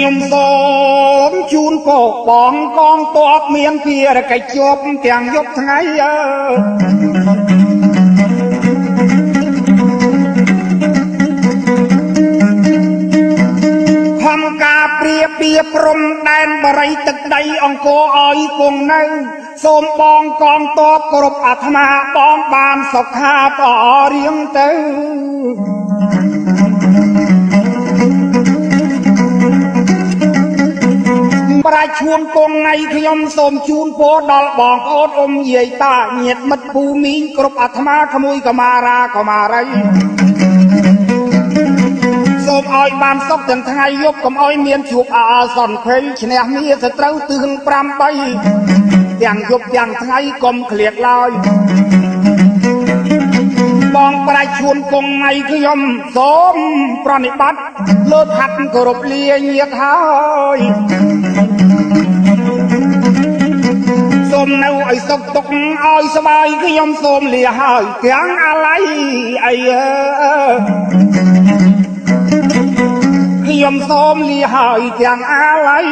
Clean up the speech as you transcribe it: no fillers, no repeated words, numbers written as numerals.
ខ្ញុំសូមជូនពរបងកងទ័ពមានភារកិច្ចជាប់ទាំងយប់ថ្ងៃខំការព្រាបៀព្រំដែនបរិយទឹកដីអង្គរឲ្យគង់នៅសូមបងកងទ័ពគ្រប់អាត្មាបងបានសុខាបរៀងទៅប្រាជ្ញឈួនគង់ថ្ងៃខ្ញុំសូមជូនពរដល់បងប្អូនអ៊ំយាយតាញាតិមិត្តពូមីងគ្រប់អាត្មាក្មួយកម្មារាកម្មារីសូមឲ្យបានសុខទាំងថ្ងៃយប់កុំឲ្យមានជួបអាសន្នភ័យឈ្នះមាសត្រូវទឿន8ទាំងយប់ទាំងថ្ងៃកុំឃ្លាតឡើយបងប្រាជ្ញឈួនគង់ថ្ងៃខ្ញុំសូមប្រណិប័តលើកហាត់គោរពលាញាតិហើយសូមនៅឲ្យសុខទុក្ខឲ្យសប្បាយខ្ញុំសូមលាហើយទាំងអាឡ័យអីខ្ញុំសូមលាហើយទាំងអាឡ័យ